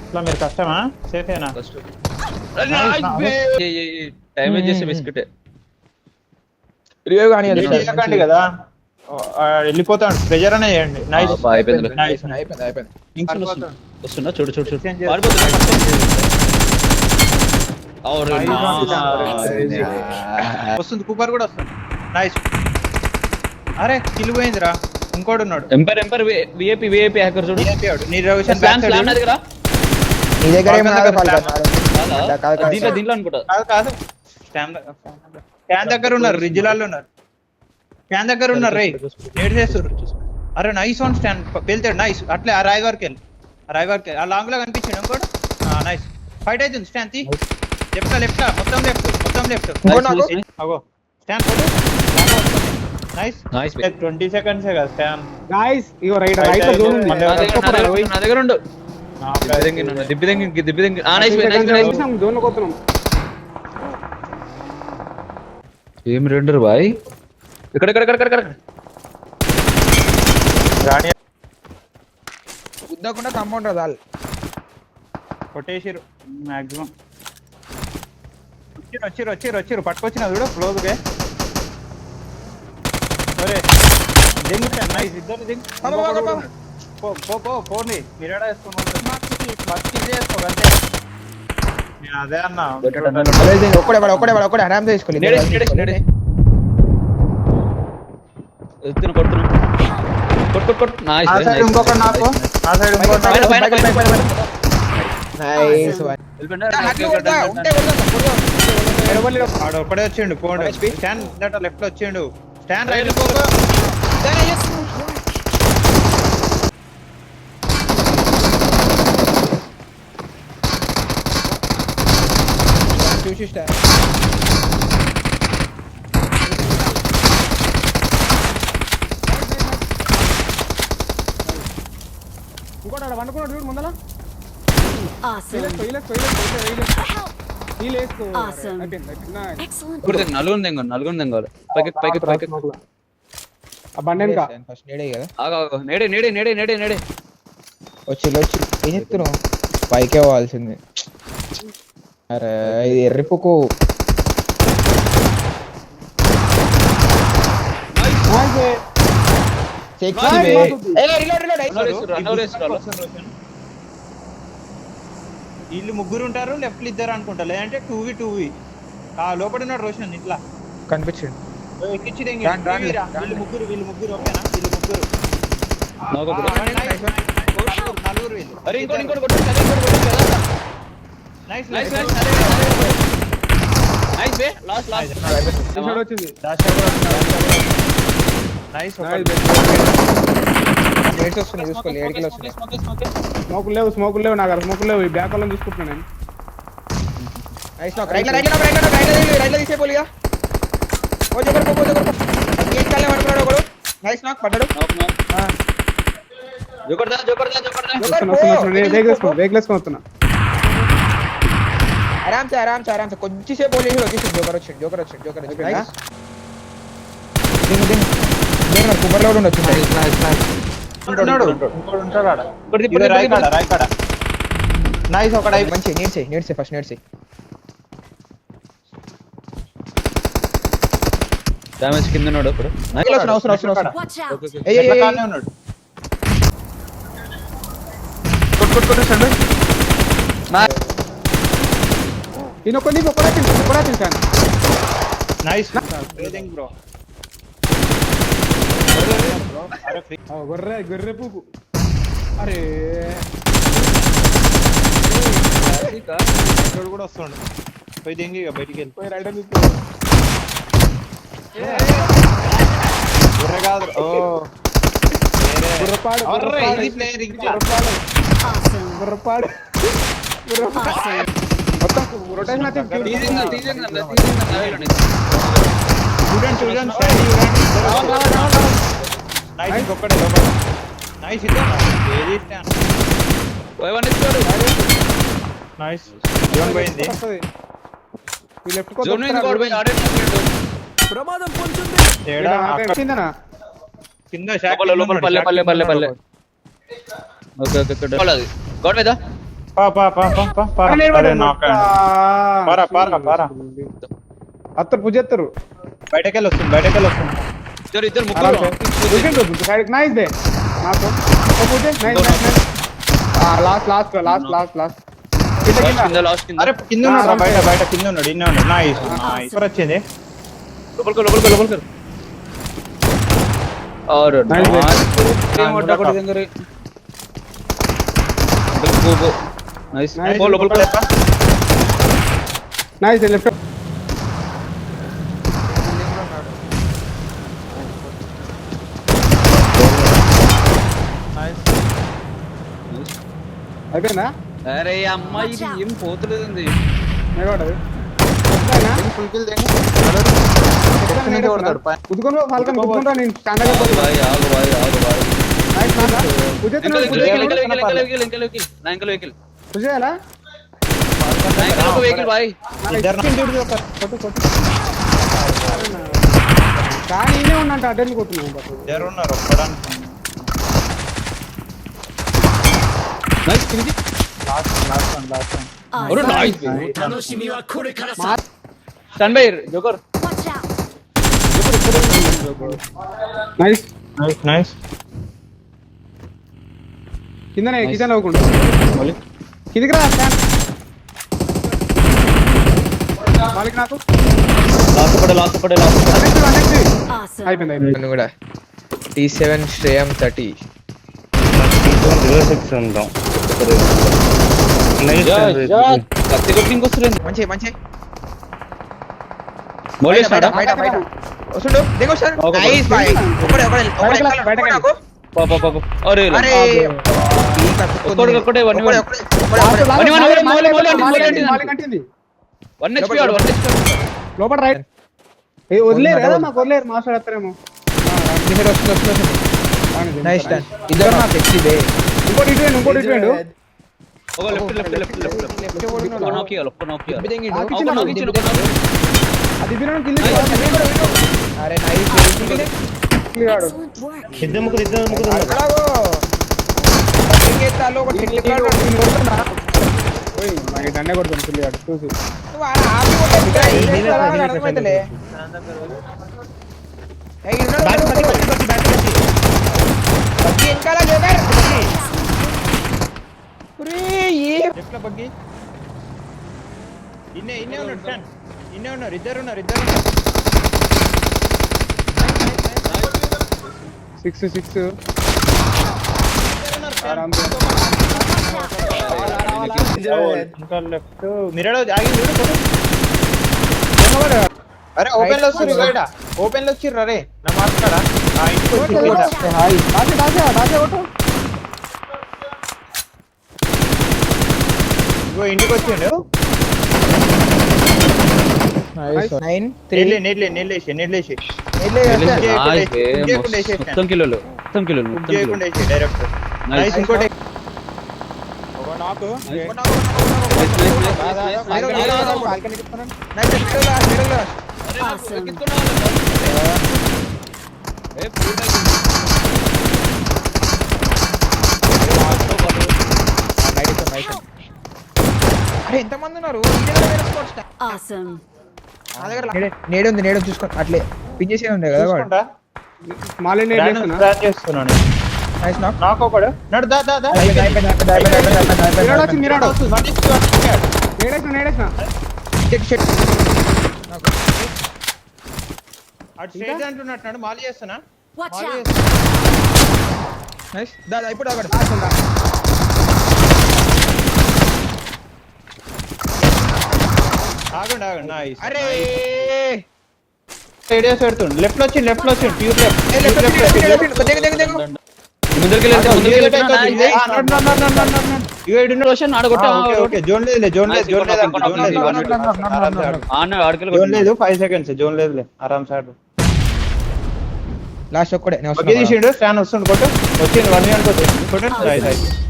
ఇట్లా మీరు కష్టమా సేఫేనా డ్యామేజ్ చేసే బిస్కెట్ రివ్యూ కానీ చేయకండి కదా వెళ్ళిపోతాడు ప్రెజర్ అనే చేయండి నైస్ అయిపోయింది నైస్ అయిపోయింది. వస్తున్నా చూడు చూడు చూడు Exchange వస్తుంది కూపర్ కూడా వస్తుంది నైస్ అరే కిల్ పోయిందిరా ఇంకోటి ఉన్నాడు ఎంపర్ విఐపి హ్యాకర్ చూడు నీ రవిషన్ స్లామ్ స్లామ్ దగ్గర నీ దగ్గర ఏం రాదు దీంట్లో అనుకుంటా కాదు కాదు ఫ్యాన్ దగ్గర ఉన్నారు రిజ్లాల్లో ఉన్నారు ఫ్యాన్ దగ్గర ఉన్నారు రే నేడు చేస్తారు అరే నైస్ ఆన్ స్టాండ్ వెళ్తాడు నైస్ అట్లే ఆ రాయ్ వరకు వెళ్ళి ఆ లాంగ్ లో కనిపించాడు ఇంకోటి నైస్ ఫైట్ అవుతుంది స్టాండ్ తీ లెఫ్ట్ మొత్తం లెఫ్ట్ అగో స్టాండ్ నైస్ నైస్ 20 seconds కదా స్టాండ్ గాయ్స్ ఇగో రైట్ లో జోన్ ఉంది నా దగ్గర ఉండు దిబ్బి నైస్ జోన్ లో కొడుతున్నాం ఏం రెండర్ బాయ్ ఇక్కడ రాణి ఉద్దకుండా కాంపౌండ్ రాదాల్ కొట్టేసిరు మాక్సిమం వచ్చిరు పట్టుకొచ్చిన చూడు క్లోజ్ గా సరే దింగుతాను నైస్ ఇద్దరు పోనీ మీరేడా వేసుకోండి నేను అదే అన్నా ఒక్కడే ఆరామ్ తీసుకోలేదు కొట్టు నైస్ ఆ సైడ్ ఇంకొకటి నాకు ఆ సైడ్ ఇంకొకటి ఆడ ఒక్కడే వచ్చిండు పోండి స్టాండ్ లెఫ్ట్ లో వచ్చిండు స్టాండ్ రైట్ చూసి ఇంకోటి ఆడ వండుకున్నాడు చూడు ముందల Awesome. Awesome. Excellent. నలుగురు తెంగాలి పైకి ఆ బండి వెనక ఫస్ట్ నేడే కదా నేడే వచ్చి ఏం చెప్తున్నావు పైకే పోవాల్సింది అరే ఇది ఎర్రిపుకు వీళ్ళు ముగ్గురు ఉంటారు లెఫ్ట్ ఇద్దరు అనుకుంటా లేదంటే 2v లోపల ఉన్నాడు రోషన్ ఇట్లా కనిపించండి ఎక్కించి వీళ్ళు ముగ్గురు ఓకేనా వీళ్ళు ముగ్గురు నలుగురు వీళ్ళు అరే ఇంకోటి నైస్ బే లాస్ట్ వచ్చింది నైస్ లేట్స్ వస్తున్నాయి చూసుకోవాలి 7 కిలో వస్తున్నాయి స్మోకులు లేవు నాకు స్మోకులు లేవు ఈ బ్యాక్ వాళ్ళని చూసుకుంటున్నాను నేను నైస్ నాక్ రైట్ లో తీసేపోలిగా ఓ జబర్ ఏం కాలే పడుతున్నాడు ఒకడు నైస్ నాక్ పడ్డాడు వేగ్ వేసుకొని వస్తున్నా ఆరామ్ సే కొంచెంసేపు పోలీసు వచ్చేసి జోకర్ వచ్చాడు నైస్ కుబర్ లో ఉండొచ్చు నైస్ ఒకటి మంచి నేడ్సే ఫస్ట్ నేడ్సే డ్యామేజ్ కింద ఉన్నాడు ఇప్పుడు అవసరం Watch out. ఉన్నాడు ఇంకొకటి కూడా చూసాను నైస్ బ్రో గొర్రె పూపు అరే కూడా వస్తుండు పోయి దింగి బయటికి వెళ్ళి పోయి రైట్ గుర్రె కాదు గుర్రపాడు మొత్తం రొటేషన్ నైస్ జోన్ పోయింది ప్రమాదం తేడా కిందనా కింద పల్లె ఓకే గోడ మీద అరే నాకండి. పారా. అత్తరు పుజెత్తరు బయటకెళ్ళి వస్తుంది ఇద్దరు ముగ్గురు నైస్ దే నాకు లాస్ట్ లాస్ట్ కింద అరే కింద ఉన్నాడు బయట కింద ఉన్నాడు ఇన్న ఉన్నాడు నైస్ ఇప్పుడు వచ్చింది లోపలికి और Nice, नाइस Nice. बोल लोपल నైస్ లెఫ్ట్ అయిపోయిందా అరే అమ్మాయి ఇది ఏం పోతలేదండి నిలబడదు కుదుకొని ఫాల్కన్ కుదుకుంటా నేను స్టాండ్ ఆగు భాయ్ నైస్ నాన్న వెహికల్ నా ఇంకల్ వెహికల్ పుజేయాలా వెహికల్ భాయ్ కానీ ఈయనే ఉన్నంట అటెండ్ కొట్టున్నాను ఇద్దరు ఉన్నారు ఒక్కడానికి నైస్ కింది और nice stand by joker Watch out. Nice కిందనే కిచెన్ అవ్వకుండా కిందికి రా స్టాండ్ వాళ్ళకి నాకు లాస్ట్ పడే Awesome. అయిపోయింది నన్ను కూడా T7 శ్రేయం 30 కత్తి కొట్టింగ్ వస్తుంది మంచి మోలేసాడా బయట వస్తుండు దిగు సార్ నైస్ బాయ్ ఒకడే నాకు అరే అరే ఒక్కడే వన్ HP ఆడు 1 HP లోపల రైట్ ఏ వదిలేరు కదా మాకు వదిలేరు మాస్టర్ వస్తారేమో నైస్ డన్ ఇద్దరు నాకు ఎక్కిదే ఇంకోటి ఇటు ఒక లెఫ్ట్ ఒక్క నోకి అది వినడం కిల్ అరే నైస్ Excellent work. అక్కడగో కేతాలో ఒక టిక్ కార్డ్ ఓయ్ మరి దండే కొడుతుంది కిల్ గాడు చూసి నువ్వు ఆపి కొట్టేదిరా ఏం అర్థమైతలే ఏయ్ ఉన్నాడు బగ్గి వెనకాల జోకర్ ఒరే ఏ లెఫ్ట్ బగ్గి ఇన్నే ఉన్నాడు ఫ్రెండ్ ఇన్నే ఉన్నారు ఇద్దరు ఉన్నారు 6 లెఫ్ట్ మిరడో ఆగి అరే ఓపెన్ లో వస్తారు బయట ఓపెన్ లో వచ్చిర్రు అరే నా మాట్లాడా ఇంటికి వచ్చి హాయ్ దాచే ఓటు ఇగో ఇంటికి వచ్చిండు 9 నెట్లేసి మొత్తం కిలోలు డైరెక్ట్ నైస్ ఇంకోటి నాకు Awesome. అరే ఎంతమంది ఉన్నారు Awesome. నా దగ్గర నేడు చూసుకో అట్లే పిన్ చేసే ఉండే కదా వాడు చూసుకుంటా మాలే నేను చేస్తున్నా స్టార్ట్ చేస్తున్నాను నైస్ నాక్ నాకు ఒకడు నడు దా మిరాడో వచ్చింది మిరాడో అయిపోయింది నేడేసిన చెక్ చెక్ అటు స్ట్రైట్ అంటున్నట్టు మాలి చేస్తున్నా Watch out. నైస్ దా ఇప్పుడు ఆగడు ఆగండి నైస్ అరే ఏడియాస్ పెడుతుండు లెఫ్ట్ లో వచ్చిండు ప్యూర్ లెఫ్ట్ ఓకే జోన్ లేదు 5 సెకండ్స్ జోన్ లేదులే ఆరామ్స్ ఆడు లాస్ట్ ఒక్కడే తీసిండు స్టాన్ వస్తుండు కొట్టు వచ్చింది 1 కొట్టు